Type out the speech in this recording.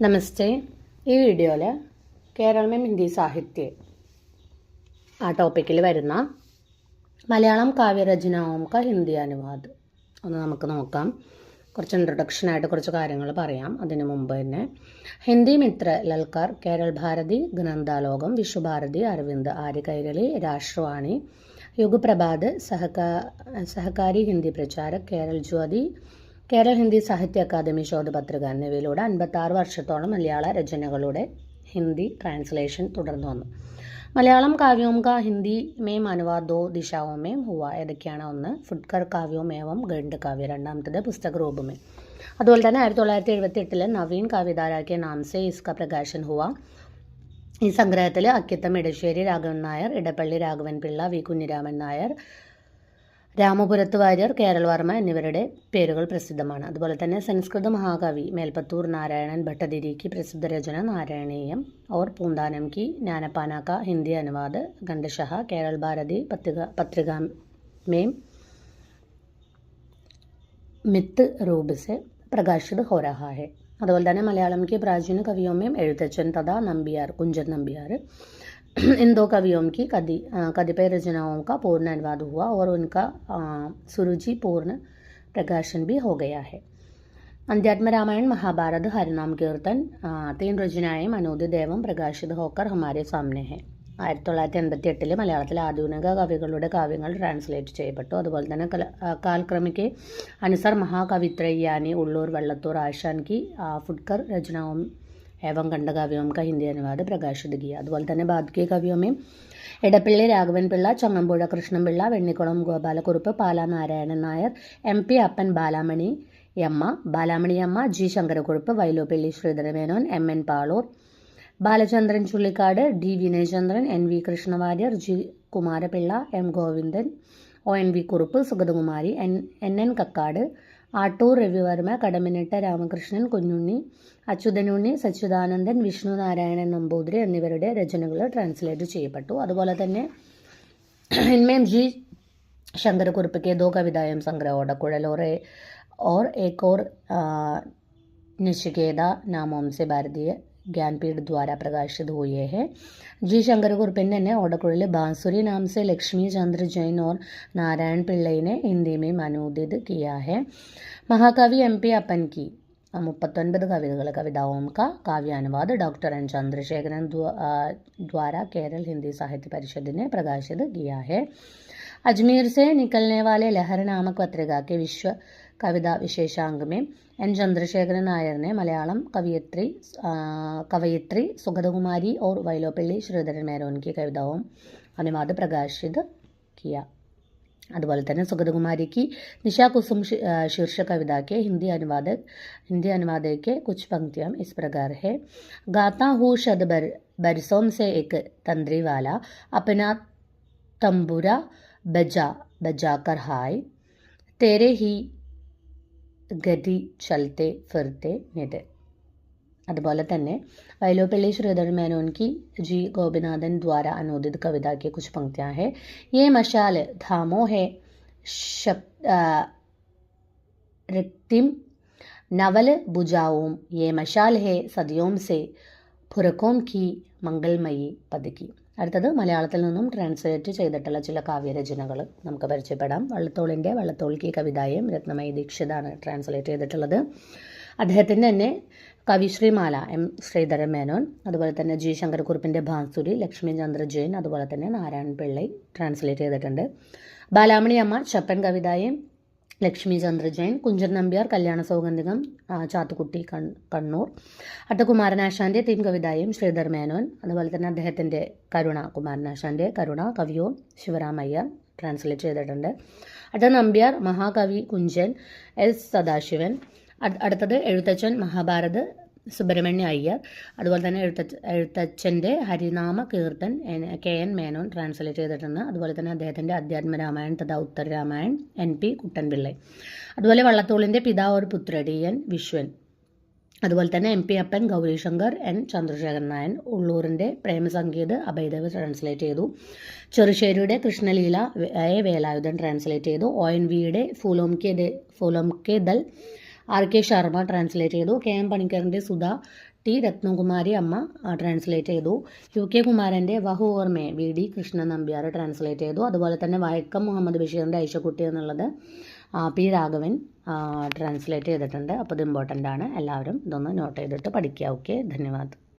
नमस्ते। ഈ വീഡിയോയിൽ കേരള में ഹിന്ദി സാഹിത്യ ആ ടോപ്പിക്കിൽ വരുന്ന മലയാളം കാവ്യരചനാओं का ഹിന്ദി അനുവാദ് ഒന്ന് നമുക്ക് നോക്കാം. കുറച്ച് ഇൻട്രൊഡക്ഷനായിട്ട് കുറച്ച് കാര്യങ്ങൾ പറയാം. അതിനു മുമ്പ് തന്നെ ഹിന്ദി മിത്ര ലൽക്കാർ, കേരൾ ഭാരതി, ഗ്രന്ഥാലോകം, വിശ്വഭാരതി, അരവിന്ദ്, ആര്യ കൈരളി, രാഷ്ട്രവാണി, യുഗപ്രഭാത്, സഹകാരി ഹിന്ദി പ്രചാരക്, കേരൾ ജ്യോതി, കേരള ഹിന്ദി സാഹിത്യ അക്കാദമി ശോധപത്രിക എന്നിവയിലൂടെ 56 വർഷത്തോളം മലയാള രചനകളുടെ ഹിന്ദി ട്രാൻസ്ലേഷൻ തുടർന്നു വന്നു. മലയാളം കാവ്യോം കാ ഹിന്ദി മേം അനുവാദ് ദോ ദിശാओं में हुआ. ഏതൊക്കെയാണ്? ഒന്ന് ഫുട്കർ കാവ്യോം ഏവം ഗണ്ഡ് കാവ്യ, രണ്ടാമത്തത് പുസ്തക രൂപമേ. അതുപോലെ തന്നെ 1978 നവീൻ കാവ്യധാര കെ നാം സെ ഇസ്ക പ്രകാശൻ ഹുവ. ഈ സംഗ്രഹത്തിൽ അക്കിത്തം ഇടശ്ശേരി രാഘവൻ നായർ, ഇടപ്പള്ളി രാഘവൻ പിള്ള, വി കുഞ്ഞിരാമൻ നായർ, രാമപുരത്ത് വാര്യർ, കേരൾ വർമ്മ എന്നിവരുടെ പേരുകൾ പ്രസിദ്ധമാണ്. അതുപോലെ തന്നെ സംസ്കൃത മഹാകവി മേൽപ്പത്തൂർ നാരായണൻ ഭട്ടതിരി की प्रसिद्ध रचना नारायणीयम और पूंदानम की ज्ञानपाना का हिंदी अनुवाद गंडशाह केरल भारती पत्रिका में मित रूप से प्रकाशित हो रहा है. അതുപോലെ തന്നെ മലയാളം के प्राचीन कवियों में എഴുത്തച്ഛൻ तथा नंबियार, कुंजन नंबियार, इन दो कवियों की कतिपय रचनाओं का पूर्ण अनुवाद हुआ और उनका सुरुचि पूर्ण प्रकाशन भी हो गया है. अध्यात्म रामायण, महाभारत, हरिनाम कीर्तन, 3 रचनाएं अनुदित एवं प्रकाशित होकर हमारे सामने हैं. 1988 മലയാളത്തിലെ ആധുനിക കവികളുടെ കാവ്യങ്ങൾ ട്രാൻസ്ലേറ്റ് ചെയ്യപ്പെട്ടു. അതുപോലെ തന്നെ കാൽക്രമിക്ക് അനുസാർ മഹാകവിത്രയ് യാനി ഉള്ളൂർ വള്ളത്തോർ ആശാൻ की फुटकर रचनाओं एवं खंडकाव्यों का हिंदी अनुवाद प्रकाशित किया. അതുപോലെ തന്നെ ബാക്കി കവിയോं में Edappally Raghavan Pillai, Changampuzha Krishnapillai, Vennikulam Gopalakurup, Pala Narayanan Nair, M P. Appan, Balamani Amma, G Sankarakurup, Vyloppilli Sreedharamenon, M N. Paloor, Balachandran Chullikkad, D Vinayachandran, N V. Krishnawarrier, G Kumarapillai, M. Govindan, O N V. Kurup, Sugathakumari, N N. Kakkad, Attoor Ravivarma, Kadammanitta Ramakrishnan, Kunjunni, Achyuthanunni, Satchidanandan, Vishnu Narayanan Namboothiri എന്നിവരുടെ രചനകൾ ട്രാൻസ്ലേറ്റ് ചെയ്യപ്പെട്ടു. അതുപോലെ തന്നെ इनमें जी शंकरकुरुप के 2 कविताएं संग्रह ओडकुഴൽ और एक और निशिकेता नामों से भारतीय ज्ञानपीठ द्वारा प्रकाशित हुए हैं. जी शंकरकुरुपिन ने ओडकुഴൽ बांसुरी नाम से लक्ष्मी चंद्र जैन और नारायण पिल्लई ने हिंदी में अनुदित किया है. महाकवि एम.पी. अपन की 39 कविताओं का काव्यानुवाद डॉक्टर एन चंद्रशेखरन द्वारा केरल हिंदी साहित्य परिषद ने प्रकाशित किया है. अजमेर से निकलने वाले लहर नामक पत्रिका के विश्व कविता विशेषांक में एन चंद्रशेखरन नायर ने मलयालम कवयित्री सुगतकुमारी और वैलोपल्ली श्रीधरन मेनोन की कविताओं अनुवाद प्रकाशित किया. അതുപോലെ തന്നെ സുഗതകുമാരി की निशा कुसुम शीर्षक कविता के हिंदी अनुवाद के कुछ पंक्तियां इस प्रकार है. गाता हूँ शद बरसों से एक तंद्री वाला, अपना तंबूरा बजा कर हाय, तेरे ही गति चलते फिरते निद. അതുപോലെ തന്നെ വൈലോപ്പള്ളി ശ്രീധരൻ മേനോൻ की जी गोपीनाथन द्वारा अनुदित कविता की कुछ पंक्तियां हैं. ये मशाल धामो है रिक्तिम नवल बुझाऊं, ये मशाल है सदियों से फुरकों की मंगलमयी पद की. അടുത്തത് മലയാളത്തിൽ നിന്നും ട്രാൻസ്ലേറ്റ് ചെയ്തിട്ടുള്ള ചില കാവ്യരചനകൾ നമുക്ക് പരിചയപ്പെടാം. വള്ളത്തോളിൻ്റെ വള്ളത്തോൾ കി കവിതായും രത്നമയി ദീക്ഷിതാണ് ട്രാൻസ്ലേറ്റ് ചെയ്തിട്ടുള്ളത്. അദ്ദേഹത്തിൻ്റെ തന്നെ കവിശ്രീമാല എം ശ്രീധരൻ മേനോൻ, അതുപോലെ തന്നെ ജി ശങ്കരക്കുറുപ്പിൻ്റെ ബാൻസുരി, ലക്ഷ്മി ചന്ദ്ര ജെയിൻ, അതുപോലെ തന്നെ നാരായണൻ പിള്ളൈ ട്രാൻസ്ലേറ്റ് ചെയ്തിട്ടുണ്ട്. ബാലാമണി അമ്മ ചപ്പൻ കവിതായും ലക്ഷ്മി ചന്ദ്ര ജെയിൻ, കുഞ്ചൻ നമ്പ്യാർ കല്യാണ സൗഗന്ധികം, ചാത്തുക്കുട്ടി കണ്ണൂർ. അടുത്ത കുമാരനാശാൻ്റെ തീം കവിതായും ശ്രീധർ മേനോൻ, അതുപോലെ തന്നെ അദ്ദേഹത്തിൻ്റെ കുമാരനാശാൻ്റെ കരുണ കവിയും ശിവരാമയ്യ ട്രാൻസ്ലേറ്റ് ചെയ്തിട്ടുണ്ട്. അടുത്ത നമ്പ്യാർ മഹാകവി കുഞ്ചൻ എസ് സദാശിവൻ. അടുത്തത് എഴുത്തച്ഛൻ മഹാഭാരത് സുബ്രഹ്മണ്യ അയ്യർ, അതുപോലെ തന്നെ എഴുത്തച്ഛൻ്റെ Harinama Keerthan K N Menon translate ചെയ്തിട്ടുണ്ട്. അതുപോലെ തന്നെ അദ്ദേഹത്തിൻ്റെ അധ്യാത്മ രാമായൺ തഥാ ഉത്തര രാമായൺ എൻ.പി. കുട്ടൻപിള്ളൈ. അതുപോലെ വള്ളത്തോളിൻ്റെ പിതാവ് ഒരു പുത്രടി എൻ വിശ്വൻ. അതുപോലെ തന്നെ എം.പി. അപ്പൻ, ഗൗരീശങ്കർ, എൻ ചന്ദ്രശേഖരൻ നായൻ. ഉള്ളൂരിൻ്റെ പ്രേമസംഗീത് അഭയദേവ് ട്രാൻസ്ലേറ്റ് ചെയ്തു. ചെറുശ്ശേരിയുടെ കൃഷ്ണലീല വേലായുധൻ ട്രാൻസ്ലേറ്റ് ചെയ്തു. ഒ.എൻ.വിയുടെ ഫൂലോം കെ ദൽ RK ശർമ്മ ട്രാൻസ്ലേറ്റ് ചെയ്തു. KM പണിക്കറിൻ്റെ സുധ, T രത്നകുമാരി അമ്മ ട്രാൻസ്ലേറ്റ് ചെയ്തു. UK കുമാരൻ്റെ വഹു ഓർമേ VD Krishnan Nambiar translate ചെയ്തു. അതുപോലെ തന്നെ വൈക്കം മുഹമ്മദ് ബഷീറിൻ്റെ ഐഷക്കുട്ടി എന്നുള്ളത് P രാഘവൻ ട്രാൻസ്ലേറ്റ് ചെയ്തിട്ടുണ്ട്. അപ്പോൾ ഇത് ഇമ്പോർട്ടൻ്റ് ആണ്. എല്ലാവരും ഇതൊന്ന് നോട്ട് ചെയ്തിട്ട് പഠിക്കുക. ഓക്കെ, ധന്യവാദ്.